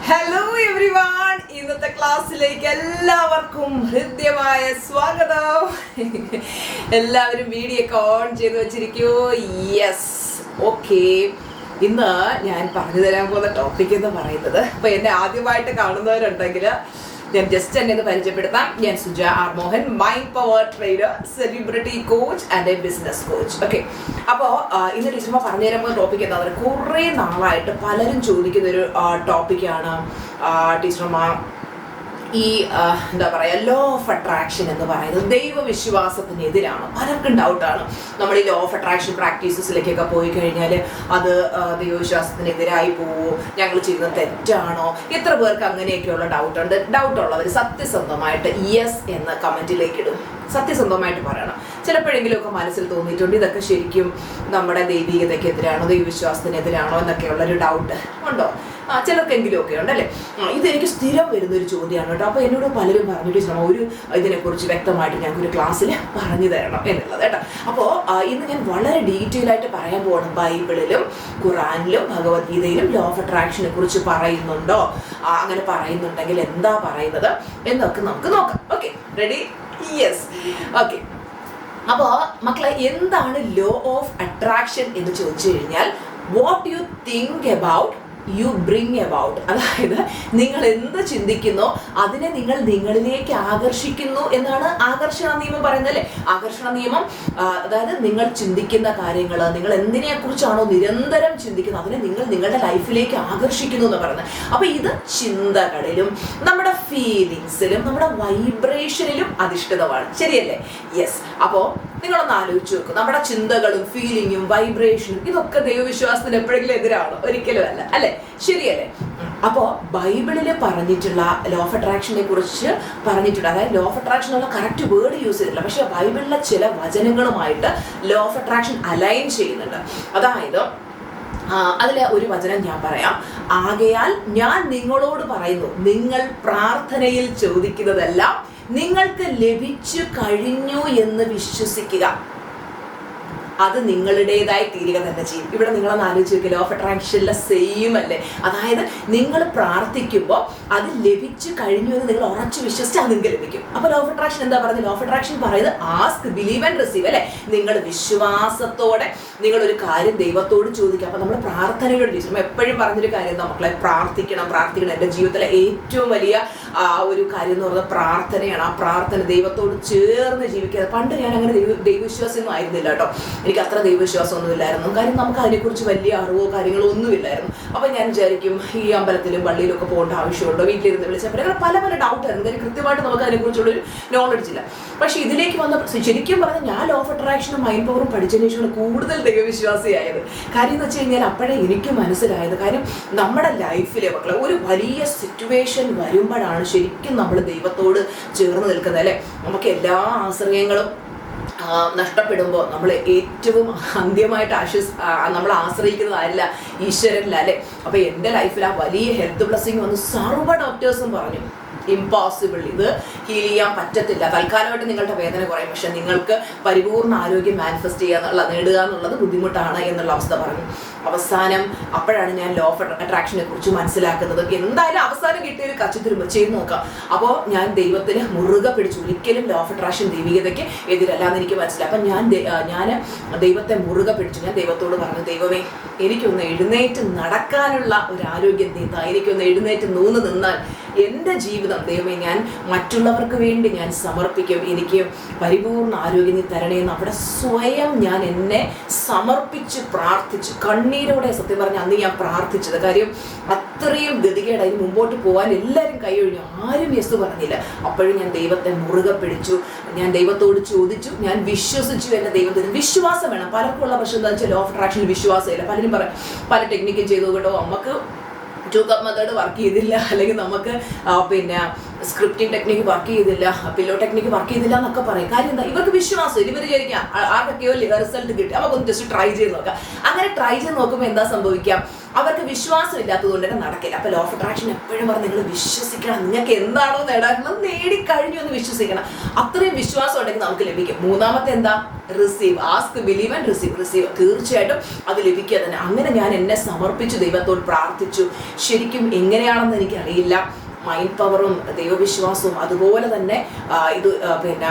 Hello everyone, ഇന്നത്തെ ക്ലാസ്സിലേക്ക് എല്ലാവർക്കും ഹൃദ്യമായ സ്വാഗതം. എല്ലാവരും വീഡിയോ ഒക്കെ ഓൺ ചെയ്ത് വെച്ചിരിക്കൂ. Yes, okay. ഇന്ന് ഞാൻ പറഞ്ഞു തരാൻ പോകുന്ന ടോപ്പിക് എന്ന് പറയുന്നത്, ഇപ്പൊ എന്നെ ആദ്യമായിട്ട് കാണുന്നവരുണ്ടെങ്കിൽ ഞാൻ ജസ്റ്റ് എന്നെ ഒന്ന് പരിചയപ്പെടുത്താം. ഞാൻ Suja R Mohan, mind power trainer, celebrity coach and a business coach. Okay, അപ്പോൾ ഇന്ന് ടീച്ചർമാർ പറഞ്ഞു തരാൻ പോകുന്ന ടോപ്പിക് എന്താ പറയുക, കുറേ നാളായിട്ട് പലരും ചോദിക്കുന്ന ഒരു ടോപ്പിക്കാണ് ടീച്ചർമാർ. ഈ എന്താ പറയുക, ലോ ഓഫ് അട്രാക്ഷൻ എന്ന് പറയുന്നത് ദൈവവിശ്വാസത്തിനെതിരാണ്. പലർക്കും ഡൗട്ടാണ്. നമ്മൾ ഈ ലോ ഓഫ് അട്രാക്ഷൻ പ്രാക്ടീസസിലേക്കൊക്കെ പോയി കഴിഞ്ഞാൽ അത് ദൈവവിശ്വാസത്തിനെതിരായി പോവോ, ഞങ്ങൾ ചെയ്യുന്നത് തെറ്റാണോ, എത്ര പേർക്ക് അങ്ങനെയൊക്കെയുള്ള ഡൗട്ടുണ്ട്. ഡൗട്ടുള്ളവർ സത്യസന്ധമായിട്ട് യെസ് എന്ന് കമൻറ്റിലേക്ക് ഇടും. സത്യസന്ധമായിട്ട് പറയണം. ചിലപ്പോഴെങ്കിലുമൊക്കെ മനസ്സിൽ തോന്നിയിട്ടുണ്ട് ഇതൊക്കെ ശരിക്കും നമ്മുടെ ദൈവികതയ്ക്ക് എതിരാണോ, ദൈവവിശ്വാസത്തിനെതിരാണോ എന്നൊക്കെയുള്ളൊരു ഡൗട്ട് ഉണ്ടോ? ചിലർക്കെങ്കിലും ഒക്കെ ഉണ്ടല്ലേ. ഇതെനിക്ക് സ്ഥിരം വരുന്നൊരു ചോദ്യമാണ് കേട്ടോ. അപ്പോൾ എന്നോട് പലരും പറഞ്ഞിട്ട് ഒരു ഇതിനെക്കുറിച്ച് വ്യക്തമായിട്ട് ഞങ്ങൾക്കൊരു ക്ലാസ്സിൽ പറഞ്ഞു തരണം എന്നുള്ളത് കേട്ടോ. അപ്പോൾ ഇന്ന് ഞാൻ വളരെ ഡീറ്റെയിൽ ആയിട്ട് പറയാൻ പോകണം. ബൈബിളിലും ഖുറാനിലും ഭഗവത്ഗീതയിലും ലോ ഓഫ് അട്രാക്ഷനെ കുറിച്ച് പറയുന്നുണ്ടോ, അങ്ങനെ പറയുന്നുണ്ടെങ്കിൽ എന്താ പറയുന്നത് എന്നൊക്കെ നമുക്ക് നോക്കാം. Okay, ready? Yes, okay. അപ്പോൾ മക്കളെ, എന്താണ് ലോ ഓഫ് അട്രാക്ഷൻ എന്ന് ചോദിച്ചു കഴിഞ്ഞാൽ, what you think about you bring about. അതായത് നിങ്ങൾ എന്ത് ചിന്തിക്കുന്നോ അതിനെ നിങ്ങൾ നിങ്ങളിലേക്ക് ആകർഷിക്കുന്നു എന്നാണ് ആകർഷണ നിയമം പറയുന്നത് അല്ലേ. ആകർഷണ നിയമം അതായത് നിങ്ങൾ ചിന്തിക്കുന്ന കാര്യങ്ങൾ, നിങ്ങൾ എന്തിനെ കുറിച്ചാണോ നിരന്തരം ചിന്തിക്കുന്നത് അതിനെ നിങ്ങൾ നിങ്ങളുടെ ലൈഫിലേക്ക് ആകർഷിക്കുന്നു എന്ന് പറയുന്നത്. അപ്പൊ ഇത് ചിന്തകളിലും നമ്മുടെ ഫീലിങ്സിലും നമ്മുടെ വൈബ്രേഷനിലും അധിഷ്ഠിതമാണ്. ശരിയല്ലേ? യെസ്. അപ്പോൾ നിങ്ങളൊന്ന് ആലോചിച്ച് നോക്കും, നമ്മുടെ ചിന്തകളും ഫീലിങ്ങും വൈബ്രേഷനും ഇതൊക്കെ ദൈവവിശ്വാസത്തിന് എപ്പോഴെങ്കിലും എതിരാണോ? ഒരിക്കലും അല്ല, അല്ലെ? ശരിയല്ലേ? അപ്പോൾ ബൈബിളിൽ പറഞ്ഞിട്ടുള്ള ലോ ഓഫ് അട്രാക്ഷനെ കുറിച്ച് പറഞ്ഞിട്ടുണ്ട്. അതായത് ലോ ഓഫ് അട്രാക്ഷൻ എന്നുള്ള കറക്റ്റ് വേർഡ് യൂസ് ചെയ്തിട്ടില്ല, പക്ഷെ ബൈബിളിലെ ചില വചനങ്ങളുമായിട്ട് ലോ ഓഫ് അട്രാക്ഷൻ അലൈൻ ചെയ്യുന്നുണ്ട്. അതായത് അതിലെ ഒരു വചനം ഞാൻ പറയാം. ആകയാൽ ഞാൻ നിങ്ങളോട് പറയുന്നു, നിങ്ങൾ പ്രാർത്ഥനയിൽ ചോദിക്കുന്നതെല്ലാം നിങ്ങൾക്ക് ലഭിച്ചു കഴിഞ്ഞു എന്ന് വിശ്വസിക്കുക, അത് നിങ്ങളുടേതായി തീരുക തന്നെ ചെയ്യും. ഇവിടെ നിങ്ങളൊന്ന് ആലോചിച്ച് നോക്കുക, ലോ ഓഫ് അട്രാക്ഷനിലെ സെയിം അല്ലേ. അതായത് നിങ്ങൾ പ്രാർത്ഥിക്കുമ്പോൾ അത് ലഭിച്ചു കഴിഞ്ഞു എന്ന് നിങ്ങൾ ഉറച്ചു വിശ്വസിച്ചാൽ നിങ്ങൾക്ക് ലഭിക്കും. അപ്പോൾ ലോ ഓഫ് അട്രാക്ഷൻ എന്താ പറയുന്നത്? ലോ ഓഫ് അട്രാക്ഷൻ പറയുന്നത് ആസ്ക്, ബിലീവ് ആൻഡ് റിസീവ് അല്ലേ. നിങ്ങൾ വിശ്വാസത്തോടെ നിങ്ങളൊരു കാര്യം ദൈവത്തോട് ചോദിക്കുക. അപ്പോൾ നമ്മൾ പ്രാർത്ഥനയോട് ചോദിച്ചു. എപ്പോഴും പറഞ്ഞൊരു കാര്യം, മക്കളെ പ്രാർത്ഥിക്കണം. എൻ്റെ ജീവിതത്തിലെ ഏറ്റവും വലിയ ഒരു കാര്യം എന്ന് പറയുന്നത് പ്രാർത്ഥനയാണ്. ആ പ്രാർത്ഥന ദൈവത്തോട് ചേർന്ന് ജീവിക്കുക. പണ്ട് ഞാൻ അങ്ങനെ ദൈവവിശ്വാസമൊന്നും ആയിരുന്നില്ല കേട്ടോ. എനിക്ക് അത്ര ദൈവവിശ്വാസമൊന്നും ഇല്ലായിരുന്നു. കാര്യം നമുക്ക് അതിനെക്കുറിച്ച് വലിയ അറിവോ കാര്യങ്ങളോ ഒന്നും ഇല്ലായിരുന്നു. അപ്പം ഞാൻ വിചാരിക്കും ഈ അമ്പലത്തിലും പള്ളിയിലും ഒക്കെ പോകേണ്ട ആവശ്യമുണ്ടോ, വീട്ടിലിരുന്ന് വിളിച്ചപ്പോൾ അങ്ങനെ പല ഡൗട്ടായിരുന്നു. കാര്യം കൃത്യമായിട്ട് നമുക്ക് അതിനെക്കുറിച്ചുള്ളൊരു നോളജ് ഇല്ല. പക്ഷെ ഇതിലേക്ക് വന്ന ശരിക്കും പറഞ്ഞാൽ ഞാൻ ലോ ഓഫ് അട്രാക്ഷനും മൈൻഡ് പവറും പഠിച്ചതിന് ശേഷമാണ് കൂടുതൽ ദൈവവിശ്വാസിയായത്. കാര്യം എന്ന് വെച്ച് കഴിഞ്ഞാൽ അപ്പോഴേ എനിക്ക് മനസ്സിലായത്, കാര്യം നമ്മുടെ ലൈഫിലെ മക്കളെ ഒരു വലിയ സിറ്റുവേഷൻ വരുമ്പോഴാണ് ശരിക്കും നമ്മൾ ദൈവത്തോട് ചേർന്ന് നിൽക്കുന്നത് അല്ലേ. നമുക്ക് എല്ലാ ആശ്രയങ്ങളും നഷ്ടപ്പെടുമ്പോൾ നമ്മൾ ഏറ്റവും അന്ത്യമായിട്ട് നമ്മൾ ആശ്രയിക്കുന്നതല്ല ഈശ്വരനില്ല അല്ലേ. അപ്പോൾ എൻ്റെ ലൈഫിൽ ആ വലിയ ഹെൽത്ത് ബ്ലെസ്സിങ് വന്ന് സർവ്വ ഡോക്ടേഴ്സും പറഞ്ഞു ഇമ്പോസിബിൾ, ഇത് ഹീൽ ചെയ്യാൻ പറ്റത്തില്ല. തൽക്കാലമായിട്ട് നിങ്ങളുടെ വേദന കുറയും, പക്ഷെ നിങ്ങൾക്ക് പരിപൂർണ്ണ ആരോഗ്യം മാനിഫെസ്റ്റ് നേടുക എന്നുള്ളത് ബുദ്ധിമുട്ടാണ് എന്നുള്ള അവസ്ഥ പറഞ്ഞു. അവസാനം അപ്പോഴാണ് ഞാൻ ലോ ഓഫ് അട്രാക്ഷനെ കുറിച്ച് മനസ്സിലാക്കുന്നത്. എന്തായാലും അവസാനം കിട്ടിയൊരു കച്ചിത്തുരുമ്പ് ചെയ്ത് നോക്കാം. അപ്പോൾ ഞാൻ ദൈവത്തിന് മുറുകെ പിടിച്ചു. ഒരിക്കലും ലോ ഓഫ് അട്രാക്ഷൻ ദൈവികതയ്ക്ക് എതിരല്ല എന്ന് എനിക്ക് മനസ്സിലായി. അപ്പം ഞാൻ ദൈവത്തെ മുറുകെ പിടിച്ചു. ഞാൻ ദൈവത്തോട് പറഞ്ഞു, ദൈവമേ എനിക്കൊന്ന് എഴുന്നേറ്റ് നടക്കാനുള്ള ഒരു ആരോഗ്യം നീത്താ, എനിക്കൊന്ന് എഴുന്നേറ്റ് നിന്നാൽ എൻ്റെ ജീവിതം ദൈവമേ ഞാൻ മറ്റുള്ളവർക്ക് വേണ്ടി ഞാൻ സമർപ്പിക്കും, എനിക്ക് പരിപൂർണ്ണ ആരോഗ്യം നീ തരണേന്ന് അവിടെ സ്വയം ഞാൻ എന്നെ സമർപ്പിച്ച് പ്രാർത്ഥിച്ചു. കണ്ണീരോടെ സത്യം പറഞ്ഞ അന്ന് ഞാൻ പ്രാർത്ഥിച്ചത്. കാര്യം അത്രയും ഗതികേടായി. മുമ്പോട്ട് പോകാൻ എല്ലാവരും കൈ ഒഴിഞ്ഞു, ആരും യെസ് പറഞ്ഞില്ല. അപ്പോഴും ഞാൻ ദൈവത്തെ മുറുകെ പിടിച്ചു. ഞാൻ ദൈവത്തോട് ചോദിച്ചു, ഞാൻ വിശ്വസിച്ചു. എൻ്റെ ദൈവത്തിന് വിശ്വാസം വേണം. പലർക്കുള്ള പ്രശ്നം എന്താ വെച്ചാൽ ലോ ഓഫ് അട്രാക്ഷനിൽ വിശ്വാസമില്ല. പലരും പറയും പല ടെക്നിക്കും ചെയ്തു കേട്ടോ, നമുക്ക് ടു കപ്പ് മെത്തേഡ് വർക്ക് ചെയ്തില്ല, അല്ലെങ്കിൽ നമുക്ക് പിന്നെ സ്ക്രിപ്റ്റിംഗ് ടെക്നിക്ക് വർക്ക് ചെയ്തില്ല, പില്ലോ ടെക്നിക്ക് വർക്ക് ചെയ്തില്ല എന്നൊക്കെ പറയും. കാര്യം എന്താ? ഇവർക്ക് വിശ്വാസം. ഇവർ വിചാരിക്കാം ആർക്കൊക്കെയോ റിസൾട്ട് കിട്ടി, നമുക്കൊന്ന് ജസ്റ്റ് ട്രൈ ചെയ്ത് നോക്കാം. അങ്ങനെ ട്രൈ ചെയ്ത് നോക്കുമ്പോൾ എന്താ സംഭവിക്കാം? അവർക്ക് വിശ്വാസം ഇല്ലാത്തത് കൊണ്ട് തന്നെ നടക്കില്ല. അപ്പൊ ലോ ഓഫ് അട്രാക്ഷൻ എപ്പോഴും പറഞ്ഞ് നിങ്ങൾ വിശ്വസിക്കണം, നിങ്ങൾക്ക് എന്താണോ നേടാനുള്ളത് നേടിക്കഴിഞ്ഞു എന്ന് വിശ്വസിക്കണം. അത്രയും വിശ്വാസം ഉണ്ടെങ്കിൽ നമുക്ക് ലഭിക്കും. മൂന്നാമത്തെ എന്താ? Receive. Ask, believe and receive. Receive തീർച്ചയായിട്ടും അത് ലഭിക്കുക തന്നെ. അങ്ങനെ ഞാൻ എന്നെ സമർപ്പിച്ചു, ദൈവത്തോട് പ്രാർത്ഥിച്ചു. ശരിക്കും എങ്ങനെയാണെന്ന് എനിക്കറിയില്ല. മൈൻഡ് പവറും ദൈവവിശ്വാസവും അതുപോലെ തന്നെ പിന്നെ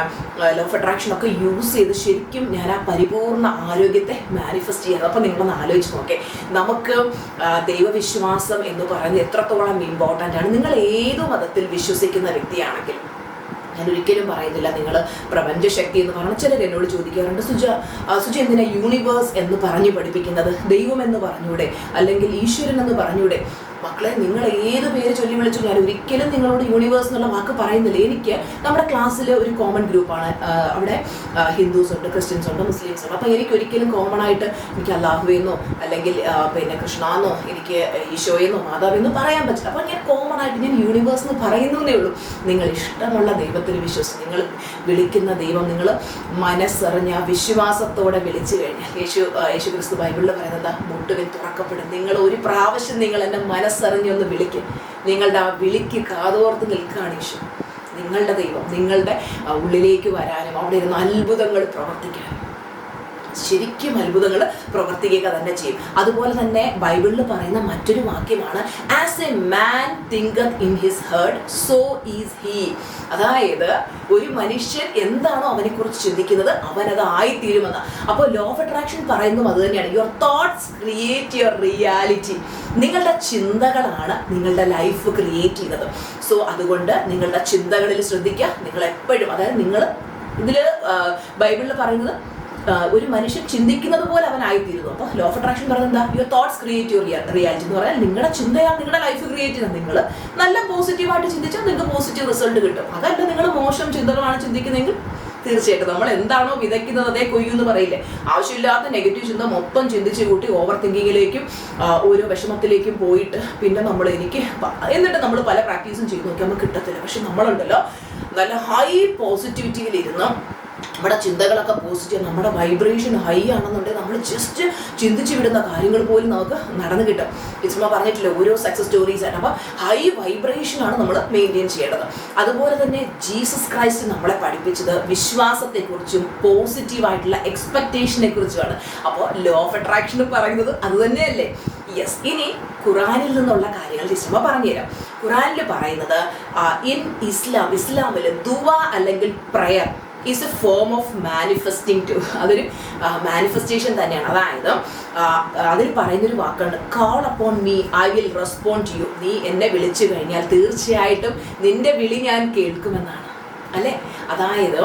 ലോ ഓഫ് അട്രാക്ഷൻ ഒക്കെ യൂസ് ചെയ്ത് ശരിക്കും ഞാൻ ആ പരിപൂർണ്ണ ആരോഗ്യത്തെ മാനിഫെസ്റ്റ് ചെയ്യുന്നത്. അപ്പം നിങ്ങളൊന്ന് ആലോചിച്ച് നോക്കേ, നമുക്ക് ദൈവവിശ്വാസം എന്ന് പറയുന്നത് എത്രത്തോളം ഇമ്പോർട്ടൻ്റ് ആണ്. നിങ്ങൾ ഏതു മതത്തിൽ വിശ്വസിക്കുന്ന വ്യക്തിയാണെങ്കിൽ, ഞാൻ ഒരിക്കലും പറയുന്നില്ല നിങ്ങൾ പ്രപഞ്ചശക്തി എന്ന് പറഞ്ഞാൽ, ചിലർ എന്നോട് ചോദിക്കാറുണ്ട്, സുജ എന്തിനാ യൂണിവേഴ്സ് എന്ന് പറഞ്ഞ് പഠിപ്പിക്കുന്നത്, ദൈവം എന്ന് പറഞ്ഞൂടെ, അല്ലെങ്കിൽ ഈശ്വരൻ എന്ന് പറഞ്ഞൂടെ? മക്കളെ, നിങ്ങൾ ഏത് പേര് ചൊല്ലി വിളിച്ചു, ഞാൻ ഒരിക്കലും നിങ്ങളോട് യൂണിവേഴ്സ് എന്നുള്ള വാക്ക് പറയുന്നില്ല. എനിക്ക് നമ്മുടെ ക്ലാസ്സിൽ ഒരു കോമൺ ഗ്രൂപ്പാണ്, അവിടെ ഹിന്ദുസ് ഉണ്ട്, ക്രിസ്ത്യൻസ് ഉണ്ട്, മുസ്ലിംസ് ഉണ്ട്. അപ്പോൾ എനിക്ക് ഒരിക്കലും കോമൺ ആയിട്ട് എനിക്ക് അല്ലാഹുവെന്നോ അല്ലെങ്കിൽ പിന്നെ കൃഷ്ണാന്നോ എനിക്ക് ഈശോയെന്നോ മാതാവെന്നോ പറയാൻ പറ്റില്ല. അപ്പോൾ ഞാൻ കോമൺ ആയിട്ട് ഞാൻ യൂണിവേഴ്സ് എന്ന് പറയുന്നതേ ഉള്ളൂ. നിങ്ങൾ ഇഷ്ടമുള്ള ദൈവത്തിൽ വിശ്വസിച്ച് നിങ്ങൾ വിളിക്കുന്ന ദൈവം നിങ്ങൾ മനസ്സറിഞ്ഞ വിശ്വാസത്തോടെ വിളിച്ചു കഴിഞ്ഞാൽ, യേശു ക്രിസ്തു ബൈബിളിൽ പറയുന്നത് മുട്ടുവിൽ തുറക്കപ്പെടും. നിങ്ങൾ ഒരു പ്രാവശ്യം നിങ്ങൾ എൻ്റെ മനസ്സറിഞ്ഞൊന്ന് വിളിക്കും, നിങ്ങളുടെ ആ വിളിക്ക് കാതോർത്ത് നിൽക്കുകയാണ് യേശു. നിങ്ങളുടെ ദൈവം നിങ്ങളുടെ ഉള്ളിലേക്ക് വരാനും അവിടെ ഇരുന്ന് അത്ഭുതങ്ങൾ പ്രവർത്തിക്കാനും, ശരിക്കും അത്ഭുതങ്ങൾ പ്രവർത്തിക്കുക തന്നെ ചെയ്യും. അതുപോലെ തന്നെ ബൈബിളിൽ പറയുന്ന മറ്റൊരു വാക്യമാണ്, as a man thinketh in his heart so is he. അതായത് ഒരു മനുഷ്യൻ എന്താണോ അവനെക്കുറിച്ച് ചിന്തിക്കുന്നത് അവനത് ആയിത്തീരുമെന്ന്. അപ്പോൾ ലോ ഓഫ് അട്രാക്ഷൻ പറയുന്നതും അത് തന്നെയാണ്. Your thoughts create your reality. നിങ്ങളുടെ ചിന്തകളാണ് നിങ്ങളുടെ ലൈഫ് ക്രിയേറ്റ് ചെയ്യുന്നത്. സോ അതുകൊണ്ട് നിങ്ങളുടെ ചിന്തകളിൽ ശ്രദ്ധിക്കുക. നിങ്ങൾ എപ്പോഴും, അതായത് നിങ്ങൾ ഇതിൽ ബൈബിളിൽ പറയുന്നത് ഒരു മനുഷ്യൻ ചിന്തിക്കുന്നത് പോലെ അവനായിത്തീരുന്നു. അപ്പോൾ ലോ ഓഫ് അട്രാക്ഷൻ പറയുന്നത് എന്താ? Your thoughts create your reality എന്ന് പറഞ്ഞാൽ നിങ്ങളുടെ ചിന്തയാണ് നിങ്ങളുടെ ലൈഫ് ക്രിയേറ്റ് ചെയ്യുന്നത്. നിങ്ങൾ നല്ല പോസിറ്റീവായിട്ട് ചിന്തിച്ചാൽ നിങ്ങൾക്ക് പോസിറ്റീവ് റിസൾട്ട് കിട്ടും. അതല്ല നിങ്ങൾ മോശം ചിന്തകളാണ് ചിന്തിക്കുന്നതെങ്കിൽ തീർച്ചയായിട്ടും നമ്മൾ എന്താണോ വിതയ്ക്കുന്നത് അതേ കൊയ്യുമെന്ന് പറയില്ലേ. ആവശ്യമില്ലാത്ത നെഗറ്റീവ് ചിന്ത മൊത്തം ചിന്തിച്ച് കൂട്ടി ഓവർ തിങ്കിങ്ങിലേക്കും ഓരോ വിഷമത്തിലേക്കും പോയിട്ട് പിന്നെ എന്നിട്ട് നമ്മൾ പല പ്രാക്ടീസും ചെയ്ത് നോക്കി നമുക്ക് കിട്ടത്തില്ല. പക്ഷെ നമ്മളുണ്ടല്ലോ നല്ല ഹൈ പോസിറ്റിവിറ്റിയിലിരുന്ന് നമ്മുടെ ചിന്തകളൊക്കെ പോസിറ്റീവ്, നമ്മുടെ വൈബ്രേഷൻ ഹൈ ആണെന്നുണ്ടെങ്കിൽ നമ്മൾ ജസ്റ്റ് ചിന്തിച്ച് വിടുന്ന കാര്യങ്ങൾ പോലും നമുക്ക് നടന്നു കിട്ടും. ഇസ്മ പറഞ്ഞിട്ടില്ല ഓരോ സക്സസ് സ്റ്റോറീസ് ആണ്. അപ്പോൾ ഹൈ വൈബ്രേഷനാണ് നമ്മൾ മെയിൻറ്റെയിൻ ചെയ്യേണ്ടത്. അതുപോലെ തന്നെ ജീസസ് ക്രൈസ്റ്റ് നമ്മളെ പഠിപ്പിച്ചത് വിശ്വാസത്തെക്കുറിച്ചും പോസിറ്റീവായിട്ടുള്ള എക്സ്പെക്റ്റേഷനെ കുറിച്ചുമാണ്. അപ്പോൾ ലോ ഓഫ് അട്രാക്ഷൻ പറയുന്നത് അത് തന്നെയല്ലേ? യെസ്. ഇനി ഖുറാനിൽ നിന്നുള്ള കാര്യങ്ങൾ ഇസ്മ പറഞ്ഞുതരാം. ഖുറാനിൽ പറയുന്നത് ഇസ്ലാമിൽ ദുവ അല്ലെങ്കിൽ prayer is a form of manifesting too. അതൊരു മാനിഫെസ്റ്റേഷൻ തന്നെയാണ്. അതായത് അതിൽ പറയുന്നൊരു വാക്കുണ്ട്, call upon me I will respond to you. നീ എന്നെ വിളിച്ചു കഴിഞ്ഞാൽ തീർച്ചയായിട്ടും നിന്റെ വിളി ഞാൻ കേൾക്കുമെന്നാണ്, അല്ലേ? അതായത്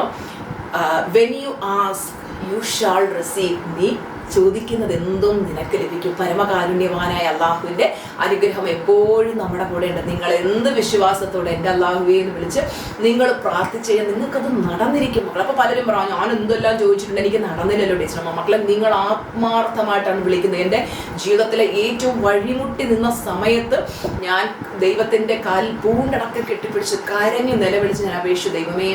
when you ask you shawl receive. നീ ചോദിക്കുന്നത് എന്തും നിനക്ക് ലഭിക്കും. പരമകാരുണ്യവാനായ അള്ളാഹുവിൻ്റെ അനുഗ്രഹം എപ്പോഴും നമ്മുടെ കൂടെ ഉണ്ട്. നിങ്ങൾ എന്ത് വിശ്വാസത്തോടെ എൻ്റെ അള്ളാഹുവേ എന്ന് വിളിച്ച് നിങ്ങൾ പ്രാർത്ഥിച്ച് കഴിഞ്ഞാൽ നിങ്ങൾക്കത് നടന്നിരിക്കും മക്കൾ. അപ്പോൾ പലരും പറഞ്ഞു ഞാൻ എന്തെല്ലാം ചോദിച്ചിട്ടുണ്ട് എനിക്ക് നടന്നില്ലല്ലോ ടീച്ചർ. മക്കളെ, നിങ്ങൾ ആത്മാർത്ഥമായിട്ടാണ് വിളിക്കുന്നത്. എൻ്റെ ജീവിതത്തിലെ ഏറ്റവും വഴിമുട്ടി നിന്ന സമയത്ത് ഞാൻ ദൈവത്തിൻ്റെ കാലിൽ പൂണ്ടടക്കം കെട്ടിപ്പിടിച്ച് കരഞ്ഞ് നിലവിളിച്ച് ഞാൻ അപേക്ഷിച്ചു, ദൈവമേ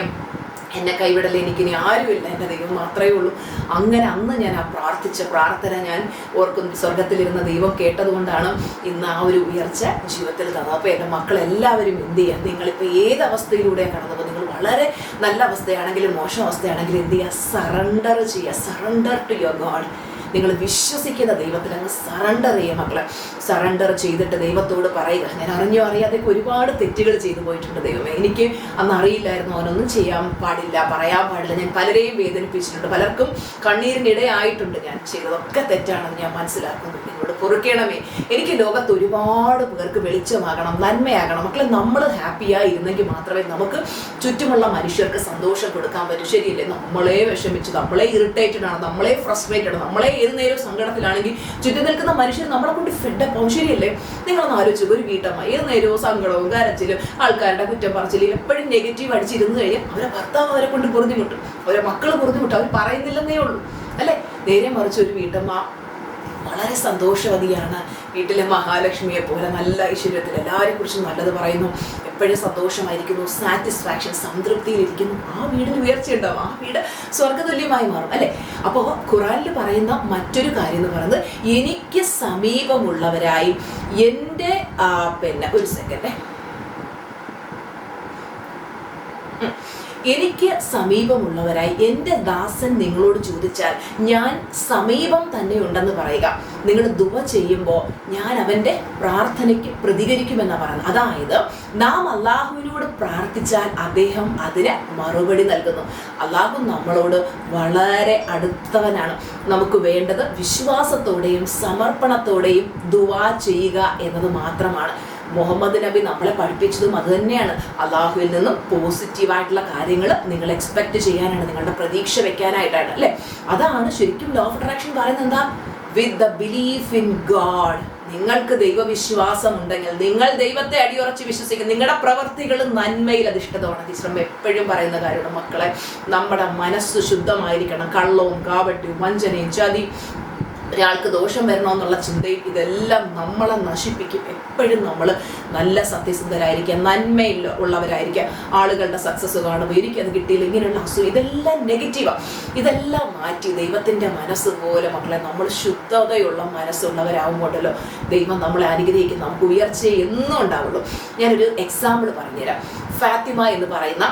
എന്നെ കൈവിടൽ, എനിക്കിനി ആരുമില്ല, എൻ്റെ ദൈവം മാത്രമേ ഉള്ളൂ. അങ്ങനെ അന്ന് ഞാൻ ആ പ്രാർത്ഥിച്ച പ്രാർത്ഥന ഞാൻ ഓർക്കും. സ്വർഗത്തിലിരുന്ന ദൈവം കേട്ടതുകൊണ്ടാണ് ഇന്ന് ആ ഒരു ഉയർച്ച ജീവിതത്തിൽ തന്നത്. അപ്പോൾ എൻ്റെ മക്കളെല്ലാവരും എന്ത് ചെയ്യുക, നിങ്ങളിപ്പോൾ ഏത് അവസ്ഥയിലൂടെയാണ് കടന്നപ്പോൾ, നിങ്ങൾ വളരെ നല്ല അവസ്ഥയാണെങ്കിലും മോശം അവസ്ഥയാണെങ്കിലും എന്ത് ചെയ്യുക, സറണ്ടർ ചെയ്യുക. Surrender to your God. നിങ്ങൾ വിശ്വസിക്കുന്ന ദൈവത്തിൽ അങ്ങ് സറണ്ടർ ചെയ്യുക മക്കളെ. സറണ്ടർ ചെയ്തിട്ട് ദൈവത്തോട് പറയുക, ഞാൻ അറിഞ്ഞോ അറിയാതെയൊക്കെ ഒരുപാട് തെറ്റുകൾ ചെയ്തു പോയിട്ടുണ്ട് ദൈവമേ. എനിക്ക് അന്ന് അറിയില്ലായിരുന്നു, അവനൊന്നും ചെയ്യാൻ പാടില്ല, പറയാൻ പാടില്ല, ഞാൻ പലരെയും വേദനിപ്പിച്ചിട്ടുണ്ട്, പലർക്കും കണ്ണീരിനിടയായിട്ടുണ്ട്, ഞാൻ ചെയ്തതൊക്കെ തെറ്റാണെന്ന് ഞാൻ മനസ്സിലാക്കുന്നു, എന്നോട് പൊറുക്കണമേ. എനിക്ക് ലോകത്ത് ഒരുപാട് പേർക്ക് വെളിച്ചമാകണം, നന്മയാകണം. മക്കളെ, നമ്മൾ ഹാപ്പിയായി ഇരുന്നെങ്കിൽ മാത്രമേ നമുക്ക് ചുറ്റുമുള്ള മനുഷ്യർക്ക് സന്തോഷം കൊടുക്കാൻ പറ്റൂ. ശരിയല്ലേ? നമ്മളെ വിഷമിച്ച്, നമ്മളെ ഇറിറ്റേറ്റഡ് ആണ്, നമ്മളെ ഫ്രസ്ട്രേറ്റഡ് ആണ്, നമ്മളെ ഏത് നേരവും സങ്കടത്തിലാണെങ്കിൽ ചുറ്റും നിൽക്കുന്ന മനുഷ്യർ നമ്മളെ കൊണ്ട് ഫെഡപ്പ് ആവും. ശരിയല്ലേ? നിങ്ങളൊന്ന് ആലോചിച്ചു, ഒരു വീട്ടമ്മ ഏത് നേരവും സങ്കടവും കരച്ചിലും ആൾക്കാരുടെ കുറ്റം പറച്ചിലും എപ്പോഴും നെഗറ്റീവ് അടിച്ചിരുന്ന് കഴിഞ്ഞാൽ അവരെ ഭർത്താവ് അവരെ കൊണ്ട് പൊറുതിമുട്ടും, അവരെ മക്കൾ പൊറുതിമുട്ടും, അവർ പറയുന്നില്ലെന്നേ ഉള്ളൂ, അല്ലേ? നേരെ മറിച്ച് ഒരു വീട്ടമ്മ വളരെ സന്തോഷവതിയാണ്. വീട്ടിലെ മഹാലക്ഷ്മിയെ പോലെ നല്ല ഐശ്വര്യത്തിൽ എല്ലാവരെ കുറിച്ചും നല്ലത് പറയുന്നു, എപ്പോഴും സന്തോഷമായിരിക്കുന്നു, സാറ്റിസ്ഫാക്ഷൻ, സംതൃപ്തിയിലിരിക്കുന്നു. ആ വീടിന് ഉയർച്ചയുണ്ടാവും, ആ വീട് സ്വർഗതുല്യമായി മാറും അല്ലേ. അപ്പോൾ ഖുറാനിൽ പറയുന്ന മറ്റൊരു കാര്യം എന്ന് പറയുന്നത്, എനിക്ക് സമീപമുള്ളവരായി എൻ്റെ ഒരു സെക്കൻഡ്, എനിക്ക് സമീപമുള്ളവരായി എൻ്റെ ദാസൻ നിങ്ങളോട് ചോദിച്ചാൽ ഞാൻ സമീപം തന്നെ ഉണ്ടെന്ന് പറയുക. നിങ്ങൾ ദുആ ചെയ്യുമ്പോൾ ഞാൻ അവൻ്റെ പ്രാർത്ഥനയ്ക്ക് പ്രതികരിക്കുമെന്നാണ് പറയുന്നത്. അതായത് നാം അള്ളാഹുവിനോട് പ്രാർത്ഥിച്ചാൽ അദ്ദേഹം അതിന് മറുപടി നൽകുന്നു. അള്ളാഹു നമ്മളോട് വളരെ അടുത്തവനാണ്. നമുക്ക് വേണ്ടത് വിശ്വാസത്തോടെയും സമർപ്പണത്തോടെയും ദുആ ചെയ്യുക എന്നത് മാത്രമാണ്. മുഹമ്മദ് നബി നമ്മളെ പഠിപ്പിച്ചതും അത് തന്നെയാണ്. അള്ളാഹുവിൽ നിന്നും പോസിറ്റീവായിട്ടുള്ള കാര്യങ്ങൾ നിങ്ങൾ എക്സ്പെക്ട് ചെയ്യാനാണ്, നിങ്ങളുടെ പ്രതീക്ഷ വെക്കാനായിട്ടാണ് അല്ലേ. അതാണ് ശരിക്കും ലോ ഓഫ് അട്രാക്ഷൻ പറയുന്നത്. എന്താ? With the belief in God. നിങ്ങൾക്ക് ദൈവവിശ്വാസം ഉണ്ടെങ്കിൽ, നിങ്ങൾ ദൈവത്തെ അടിയുറച്ച് വിശ്വസിക്കും, നിങ്ങളുടെ പ്രവർത്തികൾ നന്മയിൽ അധിഷ്ഠിതമാണ്. ടീച്ചർ എപ്പോഴും പറയുന്ന കാര്യമാണ്, മക്കളെ നമ്മുടെ മനസ്സ് ശുദ്ധമായിരിക്കണം. കള്ളവും കാപട്യവും വഞ്ചനയും ചതി, ഒരാൾക്ക് ദോഷം വരണമെന്നുള്ള ചിന്തയും ഇതെല്ലാം നമ്മളെ നശിപ്പിക്കും. എപ്പോഴും നമ്മൾ നല്ല സത്യസന്ധരായിരിക്കുക, നന്മയിൽ ഉള്ളവരായിരിക്കുക. ആളുകളുടെ സക്സസ് കാണുമ്പോൾ എനിക്കത് കിട്ടിയില്ല, ഇങ്ങനെയുള്ള അസൂയ, ഇതെല്ലാം നെഗറ്റീവാണ്. ഇതെല്ലാം മാറ്റി ദൈവത്തിൻ്റെ മനസ്സ് പോലെ മക്കളെ നമ്മൾ ശുദ്ധതയുള്ള മനസ്സുള്ളവരാകുമ്പോഴല്ലോ ദൈവം നമ്മളെ അനുഗ്രഹിക്കും, നമുക്ക് ഉയർച്ച എന്നും ഉണ്ടാവുള്ളൂ. ഞാനൊരു എക്സാമ്പിൾ പറഞ്ഞുതരാം. ഫാത്തിമ എന്ന് പറയുന്ന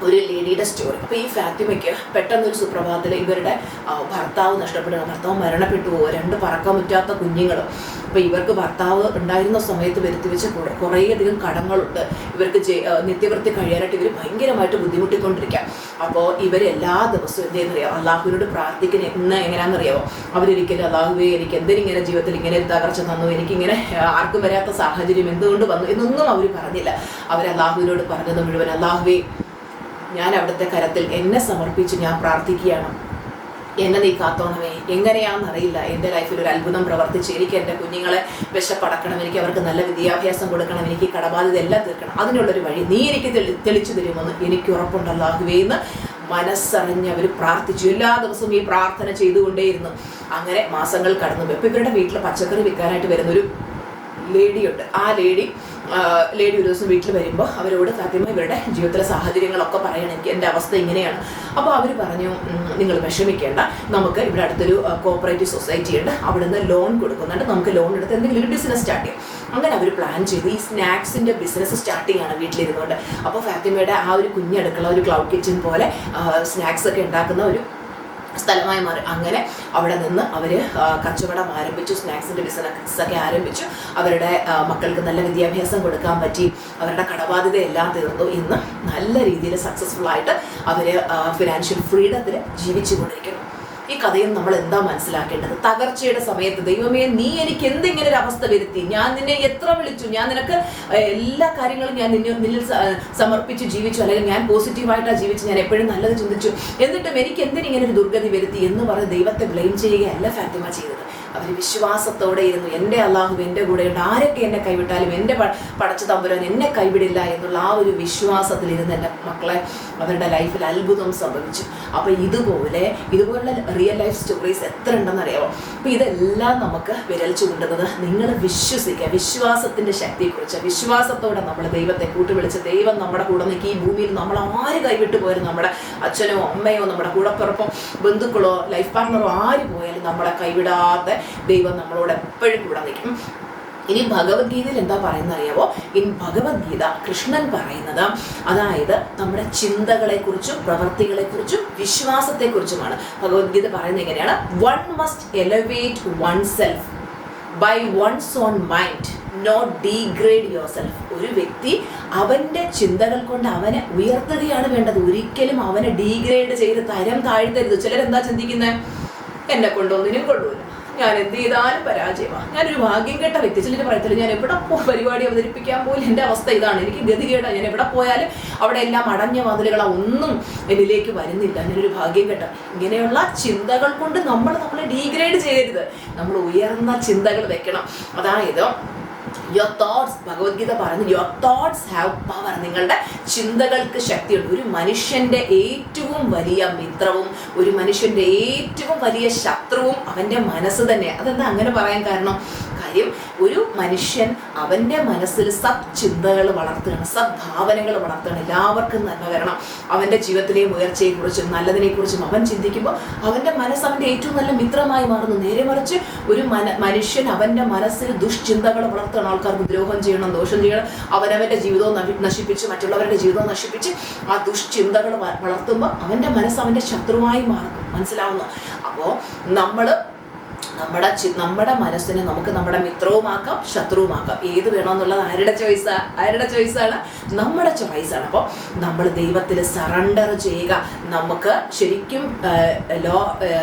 ഒരു ലേഡിയുടെ സ്റ്റോറി. അപ്പോൾ ഈ ഫാത്തിമയ്ക്ക് പെട്ടെന്നൊരു സുപ്രഭാതത്തിൽ ഇവരുടെ ഭർത്താവ് നഷ്ടപ്പെടുക, ഭർത്താവ് മരണപ്പെട്ടു പോകുക, 2 പറക്കാൻ പറ്റാത്ത കുഞ്ഞുങ്ങൾ. അപ്പോൾ ഇവർക്ക് ഭർത്താവ് ഉണ്ടായിരുന്ന സമയത്ത് വരുത്തി വെച്ച കുറേയധികം കടങ്ങളുണ്ട്. ഇവർക്ക് നിത്യവൃത്തി കഴിയാനായിട്ട് ഇവർ ഭയങ്കരമായിട്ട് ബുദ്ധിമുട്ടിക്കൊണ്ടിരിക്കുക. അപ്പോൾ ഇവർ എല്ലാ ദിവസവും എന്തെന്നറിയാമോ, അള്ളാഹുവിനോട് പ്രാർത്ഥിക്കുന്ന ഇന്ന് എങ്ങനെയാണെന്നറിയാമോ, അവരൊരിക്കലും അള്ളാഹുവേ എനിക്ക് എന്തിനിങ്ങനെ ജീവിതത്തിൽ ഇങ്ങനെ ഒരു തകർച്ച തന്നു, എനിക്കിങ്ങനെ ആർക്കും വരാത്ത സാഹചര്യം എന്തുകൊണ്ട് വന്നു എന്നൊന്നും അവർ പറഞ്ഞില്ല. അവർ അള്ളാഹുവിനോട് പറഞ്ഞത് മുഴുവൻ, അള്ളാഹുവേ ഞാൻ അവിടുത്തെ കരത്തിൽ എന്നെ സമർപ്പിച്ച് ഞാൻ പ്രാർത്ഥിക്കുകയാണ്, എന്നെ നീ കാത്തോണമേ. എങ്ങനെയാണെന്നറിയില്ല, എൻ്റെ ലൈഫിൽ ഒരു അത്ഭുതം പ്രവർത്തിച്ച് എനിക്ക് എൻ്റെ കുഞ്ഞുങ്ങളെ വിശപ്പടക്കണം, എനിക്ക് അവർക്ക് നല്ല വിദ്യാഭ്യാസം കൊടുക്കണം, എനിക്ക് കടബാധ്യത എല്ലാം തീർക്കണം, അതിനുള്ളൊരു വഴി നീ എനിക്ക് തെളിച്ചു തരുമെന്ന് എനിക്ക് ഉറപ്പുണ്ട് അല്ലാഹുവേ എന്ന് മനസ്സറിഞ്ഞ് അവർ പ്രാർത്ഥിച്ചു. എല്ലാ ദിവസവും ഈ പ്രാർത്ഥന ചെയ്തുകൊണ്ടേയിരുന്നു. അങ്ങനെ മാസങ്ങൾ കടന്നു. ഇപ്പോൾ ഇവരുടെ വീട്ടിൽ പച്ചക്കറി വിൽക്കാനായിട്ട് വരുന്നൊരു ലേഡിയുണ്ട്. ആ ലേഡി ഒരു ദിവസം വീട്ടിൽ വരുമ്പോൾ അവരോട് ഫാത്തിമ ഇവരുടെ ജീവിതത്തിലെ സാഹചര്യങ്ങളൊക്കെ പറയണം, എനിക്ക് എൻ്റെ അവസ്ഥ ഇങ്ങനെയാണ്. അപ്പോൾ അവർ പറഞ്ഞു, നിങ്ങൾ വിഷമിക്കേണ്ട, നമുക്ക് ഇവിടെ അടുത്തൊരു കോപ്പറേറ്റീവ് സൊസൈറ്റി ഉണ്ട്, അവിടെ നിന്ന് ലോൺ കൊടുക്കുന്നുണ്ട്, നമുക്ക് ലോൺ എടുത്ത് എന്തെങ്കിലും ഒരു ബിസിനസ് സ്റ്റാർട്ട് ചെയ്യാം. അങ്ങനെ അവർ പ്ലാൻ ചെയ്ത് ഈ സ്നാക്സിൻ്റെ ബിസിനസ് സ്റ്റാർട്ടിംഗ് ആണ് വീട്ടിലിരുന്നുകൊണ്ട്. അപ്പോൾ ഫാത്തിമയുടെ ആ ഒരു കുഞ്ഞടുക്കള, ഒരു ക്ലൗഡ് കിച്ചൺ പോലെ സ്നാക്സ് ഒക്കെ ഉണ്ടാക്കുന്ന ഒരു സ്ഥലമായി മാറി. അങ്ങനെ അവിടെ നിന്ന് അവർ കച്ചവടം ആരംഭിച്ചു, സ്നാക്സിൻ്റെ ബിസിനസ്സൊക്കെ ആരംഭിച്ചു. അവരുടെ മക്കൾക്ക് നല്ല വിദ്യാഭ്യാസം കൊടുക്കാൻ പറ്റി, അവരുടെ കടബാധ്യതയെല്ലാം തീർന്നു. ഇന്ന് നല്ല രീതിയിൽ സക്സസ്ഫുള്ളായിട്ട് അവർ ഫിനാൻഷ്യൽ ഫ്രീഡത്തിൽ ജീവിച്ചു കൊണ്ടിരിക്കുന്നു. ഈ കഥയിൽ നമ്മൾ എന്താ മനസ്സിലാക്കേണ്ടത്? തകർച്ചയുടെ സമയത്ത് ദൈവമേ നീ എനിക്ക് എന്തിങ്ങനെ ഒരു അവസ്ഥ വരുത്തി, ഞാൻ നിന്നെ എത്ര വിളിച്ചു, ഞാൻ നിനക്ക് എല്ലാ കാര്യങ്ങളും ഞാൻ നിന്നിൽ സമർപ്പിച്ച് ജീവിച്ചു, അല്ലെങ്കിൽ ഞാൻ പോസിറ്റീവായിട്ടാണ് ജീവിച്ചു, ഞാൻ എപ്പോഴും നല്ലത് ചിന്തിച്ചു, എന്നിട്ടും എനിക്ക് എന്തിനിങ്ങനെ ഒരു ദുർഗതി വരുത്തി എന്ന് പറഞ്ഞ് ദൈവത്തെ ബ്ലെയിം ചെയ്യുകയല്ല ഫാത്തിമ ചെയ്തത്. അവർ വിശ്വാസത്തോടെ ഇരുന്നു, എൻ്റെ അള്ളാഹു എൻ്റെ കൂടെയുണ്ട്, ആരൊക്കെ എന്നെ കൈവിട്ടാലും എൻ്റെ പടച്ച തമ്പുരാൻ എന്നെ കൈവിടില്ല എന്നുള്ള ആ ഒരു വിശ്വാസത്തിലിരുന്ന് എൻ്റെ മക്കളെ അവരുടെ ലൈഫിൽ അത്ഭുതം സംഭവിച്ചു. അപ്പോൾ ഇതുപോലുള്ള റിയൽ ലൈഫ് സ്റ്റോറീസ് എത്ര ഉണ്ടെന്ന് അറിയാമോ? അപ്പോൾ ഇതെല്ലാം നമുക്ക് വിരൽ ചൂണ്ടുന്നത് നിങ്ങൾ വിശ്വസിക്കുക, വിശ്വാസത്തിൻ്റെ ശക്തിയെക്കുറിച്ച്. വിശ്വാസത്തോടെ നമ്മൾ ദൈവത്തെ കൂട്ടുവിളിച്ച് ദൈവം നമ്മുടെ കൂടെ നിൽക്കി. ഈ ഭൂമിയിൽ നമ്മൾ ആര് കൈവിട്ട് പോയാലും, നമ്മുടെ അച്ഛനോ അമ്മയോ നമ്മുടെ കൂടപ്പിറപ്പോ ബന്ധുക്കളോ ലൈഫ് പാർട്ട്ണറോ ആര് പോയാലും നമ്മളെ കൈവിടാതെ ദൈവം നമ്മളോട് എപ്പോഴും കൂടെ നിൽക്കും. ഇനി ഭഗവത്ഗീതയിൽ എന്താ പറയുന്നത് അറിയാവോ? ഇൻ ഭഗവത്ഗീത കൃഷ്ണൻ പറയുന്നത്, അതായത് നമ്മുടെ ചിന്തകളെക്കുറിച്ചും പ്രവൃത്തികളെക്കുറിച്ചും വിശ്വാസത്തെക്കുറിച്ചുമാണ്. ഭഗവത്ഗീത പറയുന്നത് എങ്ങനെയാണ്? One must elevate one self by one's own mind, not degrade your self. ഒരു വ്യക്തി അവൻ്റെ ചിന്തകൾ കൊണ്ട് അവനെ ഉയർത്തുകയാണ് വേണ്ടത്, ഒരിക്കലും അവനെ ഡീഗ്രേഡ് ചെയ്ത് തരം താഴ്ത്തരുത്. ചിലരെന്താ ചിന്തിക്കുന്നത്? എന്നെ കൊണ്ടൊന്നിനും കൊള്ളൂല, ഞാൻ എന്ത് ചെയ്താലും പരാജയമാണ്, ഞാനൊരു ഭാഗ്യം കേട്ട വ്യക്തി. ചിലർ പറയത്തില്ല, ഞാൻ എവിടെ പരിപാടി അവതരിപ്പിക്കാൻ പോലും എൻ്റെ അവസ്ഥ ഇതാണ്, എനിക്ക് ഗതികേടാണ്, ഞാൻ എവിടെ പോയാലും അവിടെ എല്ലാം അടഞ്ഞ വാതിലുകളാ, ഒന്നും എന്നിലേക്ക് വരുന്നില്ല, ഞാനൊരു ഭാഗ്യം കേട്ട. ഇങ്ങനെയുള്ള ചിന്തകൾ കൊണ്ട് നമ്മളെ ഡീഗ്രേഡ് ചെയ്യരുത്, നമ്മൾ ഉയർന്ന ചിന്തകൾ വെക്കണം. അതായത് യുവർ തോട്ട്സ്, ഭഗവത്ഗീത പറയുന്നു യുവർ തോട്ട്സ് ഹാവ് പവർ. നിങ്ങളുടെ ചിന്തകൾക്ക് ശക്തിയുണ്ട്. ഒരു മനുഷ്യന്റെ ഏറ്റവും വലിയ മിത്രവും ഒരു മനുഷ്യന്റെ ഏറ്റവും വലിയ ശത്രുവും അവന്റെ മനസ്സ് തന്നെ. അതെന്താ അങ്ങനെ പറയാൻ കാരണം? ഒരു മനുഷ്യൻ അവന്റെ മനസ്സിൽ സത്ചിന്തകൾ വളർത്തുകയാണ്, സദ്ഭാവനകൾ വളർത്തുകയാണ്. എല്ലാവർക്കും നന്മ വരണം, അവന്റെ ജീവിതത്തിലെയും ഉയർച്ചയെക്കുറിച്ചും നല്ലതിനെക്കുറിച്ചും അവൻ ചിന്തിക്കുമ്പോൾ അവന്റെ മനസ്സ് അവന്റെ ഏറ്റവും നല്ല മിത്രമായി മാറുന്നു. നേരെ മറിച്ച് ഒരു മനുഷ്യൻ അവന്റെ മനസ്സിൽ ദുഷ്ചിന്തകൾ വളർത്തുകയാണ്. ആൾക്കാർക്ക് ദ്രോഹം ചെയ്യണം, ദോഷം ചെയ്യണം, അവനവന്റെ ജീവിതവും നശിപ്പിച്ച് മറ്റുള്ളവരുടെ ജീവിതവും നശിപ്പിച്ച് ആ ദുഷ്ചിന്തകൾ വളർത്തുമ്പോൾ അവന്റെ മനസ്സ് അവന്റെ ശത്രുവായി മാറുന്നു. മനസ്സിലാവുന്നു? അപ്പോൾ നമ്മുടെ മനസ്സിനെ നമുക്ക് നമ്മുടെ മിത്രവുമാക്കാം, ശത്രുവുമാക്കാം. ഏത് വേണമെന്നുള്ളത് ആരുടെ ചോയ്സാണ്? നമ്മുടെ ചോയ്സാണ്. അപ്പോൾ നമ്മൾ ദൈവത്തിൽ സറണ്ടർ ചെയ്യുക. നമുക്ക് ശരിക്കും ലോ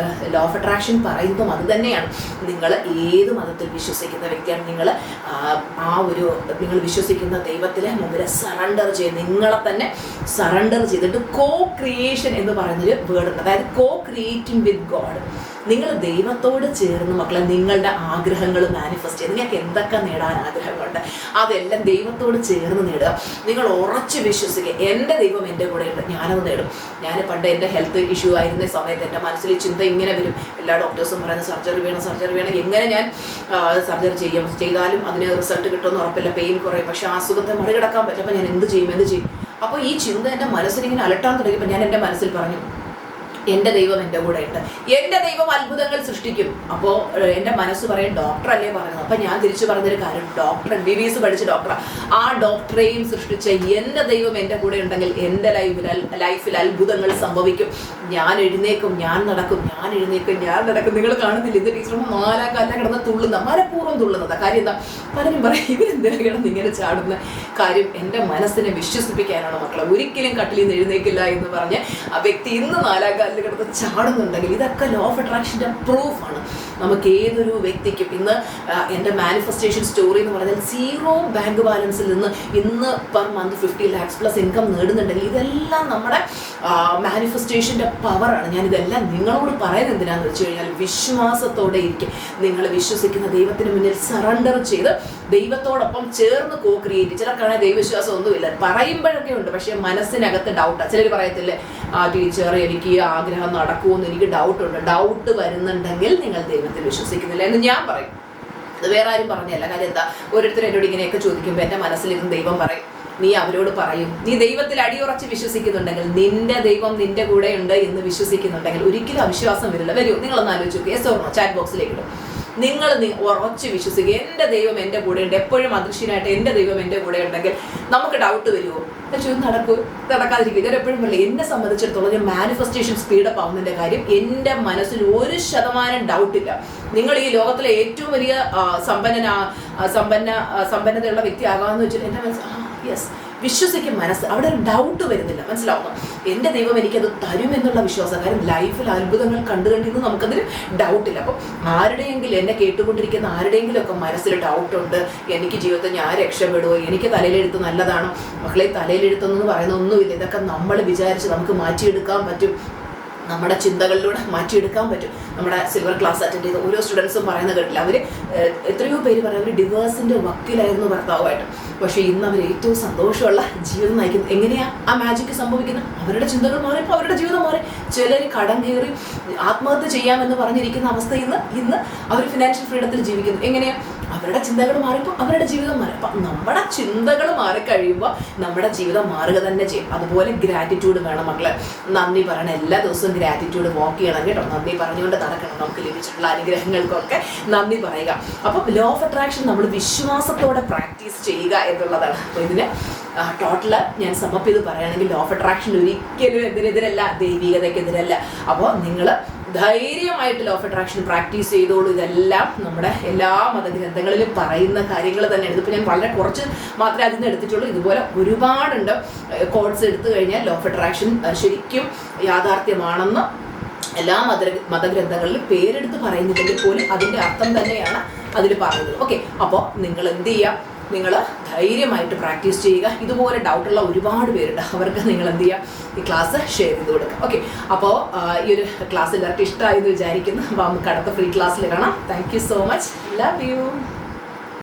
ഓഫ് അട്രാക്ഷൻ പറയുന്നതും അത് തന്നെയാണ്. നിങ്ങൾ ഏത് മതത്തിൽ വിശ്വസിക്കുന്ന വ്യക്തിയാണ്, നിങ്ങൾ വിശ്വസിക്കുന്ന ദൈവത്തിലെ മുമ്പിൽ സറണ്ടർ ചെയ്ത് നിങ്ങളെ തന്നെ സറണ്ടർ ചെയ്തിട്ട് കോ ക്രിയേഷൻ എന്ന് പറയുന്നൊരു വേർഡുണ്ട്. അതായത് കോ ക്രിയേറ്റിംഗ് വിത്ത് ഗോഡ്. നിങ്ങൾ ദൈവത്തോട് ചേർന്ന് മക്കളെ നിങ്ങളുടെ ആഗ്രഹങ്ങൾ മാനിഫെസ്റ്റ് ചെയ്ത് നിങ്ങൾക്ക് എന്തൊക്കെ നേടാൻ ആഗ്രഹങ്ങളുണ്ട് അതെല്ലാം ദൈവത്തോട് ചേർന്ന് നേടുക. നിങ്ങൾ ഉറച്ച് വിശ്വസിക്കുക, എൻ്റെ ദൈവം എൻ്റെ കൂടെ ഉണ്ട്, ഞാനത് നേടും. ഞാൻ പണ്ട് എൻ്റെ ഹെൽത്ത് ഇഷ്യൂ ആയിരുന്ന സമയത്ത് എൻ്റെ മനസ്സിൽ ചിന്ത ഇങ്ങനെ വരും, എല്ലാ ഡോക്ടേഴ്സും പറയുന്ന സർജറി വേണം, എങ്ങനെ ഞാൻ സർജറി ചെയ്താലും അതിന് റിസൾട്ട് കിട്ടുമെന്ന് ഉറപ്പില്ല, പെയിൻ കുറയും, പക്ഷെ ആ അസുഖത്തെ മറികടക്കാൻ പറ്റും. അപ്പോൾ ഞാൻ എന്ത് ചെയ്യും? അപ്പോൾ ഈ ചിന്ത എൻ്റെ മനസ്സിലിങ്ങനെ അലട്ടാൻ തുടങ്ങിയപ്പോൾ ഞാൻ എൻ്റെ മനസ്സിൽ പറഞ്ഞു, എൻ്റെ ദൈവം എൻ്റെ കൂടെ ഉണ്ട്, എൻ്റെ ദൈവം അത്ഭുതങ്ങൾ സൃഷ്ടിക്കും. അപ്പോൾ എൻ്റെ മനസ്സ് പറയും ഡോക്ടർ അല്ലേ പറയുന്നത്. അപ്പം ഞാൻ തിരിച്ചു പറഞ്ഞൊരു കാര്യം, ഡോക്ടർ MBBS പഠിച്ച ഡോക്ടറാണ്, ആ ഡോക്ടറെയും സൃഷ്ടിച്ച എൻ്റെ ദൈവം എൻ്റെ കൂടെ ഉണ്ടെങ്കിൽ എൻ്റെ ലൈഫിൽ അത്ഭുതങ്ങൾ സംഭവിക്കും. ഞാൻ എഴുന്നേക്കും, ഞാൻ നടക്കും. നിങ്ങൾ കാണുന്നില്ല, ഇത് ടീച്ചറും 4 കാലം കിടന്ന് തുള്ളുന്ന, മനഃപൂർവ്വം തുള്ളുന്നത്. കാര്യം എന്താ? പലരും പറയും ഇവരെന്തിനാ കിടന്ന് ഇങ്ങനെ ചാടുന്ന കാര്യം എൻ്റെ മനസ്സിനെ വിശ്വസിപ്പിക്കാനാണ് മക്കളെ. ഒരിക്കലും കട്ടിലിൽ നിന്ന് എഴുന്നേക്കില്ല എന്ന് പറഞ്ഞ് ആ വ്യക്തി ഇന്ന് 4 കാലിൽ കിടന്ന് ചാടുന്നുണ്ടെങ്കിൽ ഇതൊക്കെ ലോ ഓഫ് അട്രാക്ഷൻ്റെ പ്രൂഫാണ്. നമുക്ക് ഏതൊരു വ്യക്തിക്കും ഇന്ന് എൻ്റെ മാനിഫെസ്റ്റേഷൻ സ്റ്റോറി എന്ന് പറഞ്ഞാൽ 0 ബാങ്ക് ബാലൻസിൽ നിന്ന് ഇന്ന് per month 50 lakhs plus income നേടുന്നുണ്ടെങ്കിൽ ഇതെല്ലാം നമ്മുടെ മാനിഫെസ്റ്റേഷൻ്റെ പവറാണ്. ഞാനിതെല്ലാം നിങ്ങളോട് പറയുന്നത് എന്തിനാന്ന് വെച്ച് കഴിഞ്ഞാൽ വിശ്വാസത്തോടെ ഇരിക്കും. നിങ്ങൾ വിശ്വസിക്കുന്ന ദൈവത്തിന് മുന്നിൽ സറണ്ടർ ചെയ്ത് ദൈവത്തോടൊപ്പം ചേർന്ന് കോ ക്രിയേറ്റ്. ചിലർക്കാണെങ്കിൽ ദൈവവിശ്വാസം ഒന്നുമില്ല, പറയുമ്പോഴൊക്കെ ഉണ്ട്, പക്ഷേ മനസ്സിനകത്ത് ഡൗട്ടാണ്. ചിലർ പറയത്തില്ലേ ടീച്ചർ എനിക്ക് ആഗ്രഹം നടക്കുമെന്ന് എനിക്ക് ഡൗട്ട് വരുന്നുണ്ടെങ്കിൽ നിങ്ങൾ ദൈവത്തിൽ വിശ്വസിക്കുന്നില്ല എന്ന് ഞാൻ പറയും. അത് വേറെ ആരും പറഞ്ഞല്ല. കാര്യം എന്താ? ഓരോരുത്തർ എന്നോട് ഇങ്ങനെയൊക്കെ ചോദിക്കുമ്പോൾ എൻ്റെ മനസ്സിലിരുന്ന് ദൈവം പറയും, നീ അവരോട് പറയും, നീ ദൈവത്തിൽ അടിയുറച്ച് വിശ്വസിക്കുന്നുണ്ടെങ്കിൽ, നിന്റെ ദൈവം നിന്റെ കൂടെ ഉണ്ട് എന്ന് വിശ്വസിക്കുന്നുണ്ടെങ്കിൽ ഒരിക്കലും അവിശ്വാസം വരില്ല. വരൂ, നിങ്ങളൊന്ന് ആലോചിച്ച് നോക്കുക. യെസ് ഓർ നോ ചാറ്റ് ബോക്സിലേക്ക് ഇടും. നിങ്ങൾ ഉറച്ച് വിശ്വസിക്കുക, എൻ്റെ ദൈവം എൻ്റെ കൂടെ ഉണ്ട്, എപ്പോഴും അദൃശ്യനായിട്ട് എൻ്റെ ദൈവം എൻ്റെ കൂടെ ഉണ്ടെങ്കിൽ നമുക്ക് ഡൗട്ട് വരുമോ? പക്ഷേ നടക്കാതിരിക്കും. ഞാൻ എപ്പോഴും പറയില്ല, എന്നെ സംബന്ധിച്ചിടത്തോളം ഞാൻ മാനിഫെസ്റ്റേഷൻ സ്പീഡപ്പ് ആവുന്നതിൻ്റെ കാര്യം എൻ്റെ മനസ്സിൽ 1% ഡൗട്ടില്ല. നിങ്ങൾ ഈ ലോകത്തിലെ ഏറ്റവും വലിയ സമ്പന്നതയുള്ള വ്യക്തി ആകാമെന്ന് വെച്ചിട്ട് എൻ്റെ മനസ്സിൽ യെസ് വിശ്വസിക്കും. മനസ്സ് അവിടെ ഒരു ഡൗട്ട് വരുന്നില്ല. മനസ്സിലാവുന്നു? എൻ്റെ ദൈവം എനിക്കത് തരുമെന്നുള്ള വിശ്വാസം. കാര്യം ലൈഫിൽ അത്ഭുതങ്ങൾ കണ്ടിരുന്നു, നമുക്കതിന് ഡൗട്ടില്ല. അപ്പം ആരുടെയെങ്കിലും എന്നെ കേട്ടുകൊണ്ടിരിക്കുന്ന ആരുടെയെങ്കിലും ഒക്കെ മനസ്സിൽ ഡൗട്ടുണ്ട്, എനിക്ക് ജീവിതത്തിൽ ഞാൻ രക്ഷപ്പെടുമോ, എനിക്ക് തലയിലെഴുത്ത് നല്ലതാണോ? മക്കളെ, തലയിലെഴുത്തെന്ന് പറയുന്ന ഒന്നുമില്ല. ഇതൊക്കെ നമ്മൾ വിചാരിച്ച് നമുക്ക് മാറ്റിയെടുക്കാൻ പറ്റും, നമ്മുടെ ചിന്തകളിലൂടെ മാറ്റിയെടുക്കാൻ പറ്റും. നമ്മുടെ സിൽവർ ക്ലാസ് അറ്റൻഡ് ചെയ്ത ഓരോ സ്റ്റുഡൻസും പറയുന്നത് കേട്ടില്ല, അവർ എത്രയോ പേര് പറയും അവർ ഡിവേഴ്സിൻ്റെ വക്കീലായിരുന്നു ഭർത്താവുമായിട്ട്, പക്ഷേ ഇന്ന് അവർ ഏറ്റവും സന്തോഷമുള്ള ജീവിതം നയിക്കുന്നു. എങ്ങനെയാണ് ആ മാജിക്ക് സംഭവിക്കുന്നത്? അവരുടെ ചിന്തകൾ മാറിയപ്പോൾ അവരുടെ ജീവിതം മാറി. ചിലർ കടം കയറി ആത്മഹത്യ ചെയ്യാമെന്ന് പറഞ്ഞിരിക്കുന്ന അവസ്ഥയിൽ ഇന്ന് അവർ ഫിനാൻഷ്യൽ ഫ്രീഡത്തിൽ ജീവിക്കുന്നു. എങ്ങനെയാണ്? അവരുടെ ചിന്തകൾ മാറിയപ്പോൾ അവരുടെ ജീവിതം മാറി. അപ്പം നമ്മുടെ ചിന്തകൾ മാറിക്കഴിയുമ്പോൾ നമ്മുടെ ജീവിതം മാറുക തന്നെ ചെയ്യും. അതുപോലെ ഗ്രാറ്റിറ്റ്യൂഡ് വേണം മക്കളെ. നന്ദി പറയണം. എല്ലാ ദിവസവും ഗ്രാറ്റിറ്റ്യൂഡ് വാക്ക് ചെയ്യണം കേട്ടോ. നന്ദി പറഞ്ഞുകൊണ്ട് നടക്കണം. നമുക്ക് ലഭിച്ചിട്ടുള്ള അനുഗ്രഹങ്ങൾക്കൊക്കെ നന്ദി പറയുക. അപ്പം ലോ ഓഫ് അട്രാക്ഷൻ നമ്മൾ വിശ്വാസത്തോടെ പ്രാക്ടീസ് ചെയ്യുക എന്നുള്ളതാണ്. അപ്പോൾ ഇതിന് ടോട്ടൽ ഞാൻ സമപ്പ് ചെയ്ത് പറയുകയാണെങ്കിൽ ലോ ഓഫ് അട്രാക്ഷൻ ഒരിക്കലും എന്തിനെതിരല്ല, ദൈവികതയ്ക്കെതിരല്ല. അപ്പോൾ നിങ്ങൾ ധൈര്യമായിട്ട് ലോ ഓഫ് അട്രാക്ഷൻ പ്രാക്ടീസ് ചെയ്തോളൂ. ഇതെല്ലാം നമ്മുടെ എല്ലാ മതഗ്രന്ഥങ്ങളിലും പറയുന്ന കാര്യങ്ങൾ തന്നെയാണ്. ഇതിപ്പോൾ ഞാൻ വളരെ കുറച്ച് മാത്രമേ അതിൽ നിന്ന് എടുത്തിട്ടുള്ളൂ. ഇതുപോലെ ഒരുപാടുണ്ട്. കോഡ്സ് എടുത്തു കഴിഞ്ഞാൽ ലോ ഓഫ് അട്രാക്ഷൻ ശരിക്കും യാഥാർത്ഥ്യമാണെന്ന് എല്ലാ മതഗ്രന്ഥങ്ങളിലും പേരെടുത്ത് പറയുന്നില്ലെങ്കിൽ പോലും അതിൻ്റെ അർത്ഥം തന്നെയാണ് അതിൽ പറയുന്നത്. ഓക്കെ, അപ്പോൾ നിങ്ങൾ എന്ത് ചെയ്യുക? നിങ്ങൾ ധൈര്യമായിട്ട് പ്രാക്ടീസ് ചെയ്യുക. ഇതുപോലെ ഡൗട്ടുള്ള ഒരുപാട് പേരുണ്ട്, അവർക്ക് നിങ്ങൾ എന്ത് ചെയ്യുക? ഈ ക്ലാസ് ഷെയർ ചെയ്ത് കൊടുക്കുക. ഓക്കെ, അപ്പോൾ ഈ ഒരു ക്ലാസ് എല്ലാവർക്കും ഇഷ്ടമായി എന്ന് വിചാരിക്കുന്നു. അപ്പോൾ നമുക്ക് അടുത്ത ഫ്രീ ക്ലാസ്സിൽ കാണാം. Thank you so much. Love you.